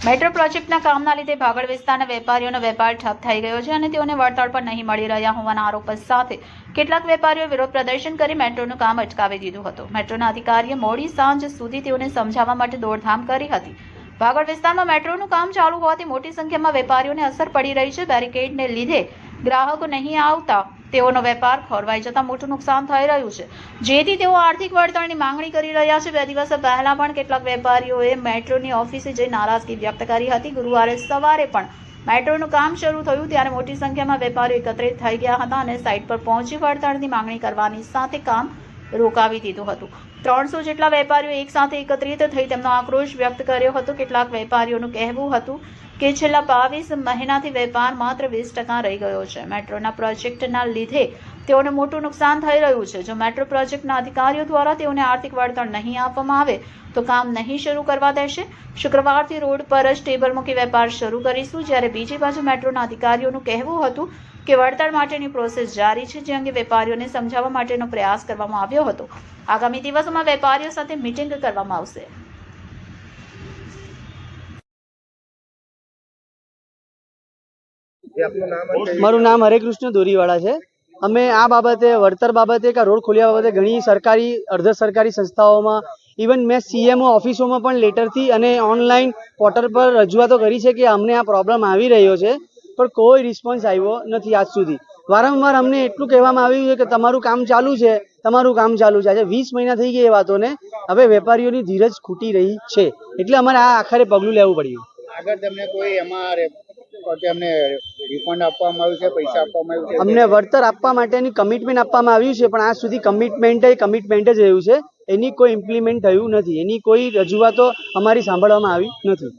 Metro પ્રોજેક્ટના કામના લીધે ભાગળ વિસ્તારના વેપારીઓનો વેપાર ઠપ થઈ ગયો છે અને તેઓને વળતર પણ નહીં મળી રહ્યા હોવાના આરોપ સાથે કેટલાક વેપારીઓએ વિરોધ પ્રદર્શન કરી મેટ્રોનું કામ અટકાવી દીધું હતું। મેટ્રોના અધિકારીએ મોડી સાંજ સુધી તેઓને સમજાવવા માટે દોડધામ કરી હતી। ભાગળ વિસ્તારમાં મેટ્રોનું કામ ચાલુ હોવાથી મોટી સંખ્યામાં વેપારીઓને અસર પડી રહી છે। બેરિકેડને લીધે ગ્રાહકો નહીં આવતા તેઓનો વેપાર ખોરવાઈ જતા મોટું નુકસાન થઈ રહ્યું છે, જેથી તેઓ આર્થિક વળતરની માંગણી કરી રહ્યા છે। 2 દિવસ પહેલા પણ કેટલાક વેપારીઓએ મેટ્રોની ઓફિસે જઈ નારાજગી વ્યક્ત કરી હતી। ગુરુવારે સવારે પણ મેટ્રોનું કામ શરૂ થયું ત્યારે મોટી સંખ્યામાં વેપારીઓ એકત્રિત થઈ ગયા હતા અને સાઇટ પર પહોંચી વળતરની માંગણી કરવાની સાથે કામ રોકાવી દીધું હતું। 300 જેટલા વેપારીઓ એકસાથે એકત્રિત થઈ તેમનો આક્રોશ વ્યક્ત કર્યો હતો। કેટલાક વેપારીઓનું કહેવું હતું કે છેલ્લા 22 મહિનાથી વેપાર માત્ર 20% રહી ગયો છે। મેટ્રોના પ્રોજેક્ટના લીધે તેઓને મોટું નુકસાન થઈ રહ્યું છે। જો મેટ્રો પ્રોજેક્ટના અધિકારીઓ દ્વારા તેઓને આર્થિક વળતર નહીં આપવામાં આવે તો કામ નહીં શરૂ કરવા દેશે। શુક્રવારથી રોડ પર જ ટેબલ મૂકી વેપાર શરૂ કરીશું। જ્યારે બીજી બાજુ મેટ્રોના અધિકારીઓનું કહેવું હતું કે વળતર માટેની પ્રોસેસ જારી છે, જે અંગે વેપારીઓને સમજાવવા માટેનો પ્રયાસ કરવામાં આવ્યો હતો। આગામી દિવસોમાં વેપારીઓ સાથે મીટિંગ કરવામાં આવશે। મારું નામ હરેકૃષ્ણ દોરીવાળા છે। અમે આ બાબતે વળતર બાબતે કે રોડ ખોલ્યા બાબતે ઘણી સરકારી અર્ધ સરકારી સંસ્થાઓમાં ઇવન મેં સીએમઓ ઓફિસોમાં પણ લેટરથી અને ઓનલાઈન પોર્ટલ પર રજૂઆતો કરી છે કે અમને આ પ્રોબ્લેમ આવી રહ્યો છે, પણ કોઈ રિસ્પોન્સ આવ્યો નથી આજ સુધી। વારંવાર અમને એટલું કહેવામાં આવ્યું છે કે તમારું કામ ચાલુ છે, તમારું કામ ચાલુ છે। આજે 20 મહિના થઈ ગયા એ વાતોને, હવે વેપારીઓની ધીરજ ખૂટી રહી છે, એટલે અમારે આ આખરે પગલું લેવું પડ્યું। આગળ તમને કોઈ એમાં અમને રિફંડ આપવામાં આવ્યું છે, પૈસા આપવામાં આવ્યું છે? અમને વળતર આપવા માટેની કમિટમેન્ટ આપવામાં આવ્યું છે, પણ આજ સુધી કમિટમેન્ટ જ રહ્યું છે, એની કોઈ ઇમ્પ્લિમેન્ટ થયું નથી, એની કોઈ રજૂઆતો અમારી સાંભળવામાં આવી નથી।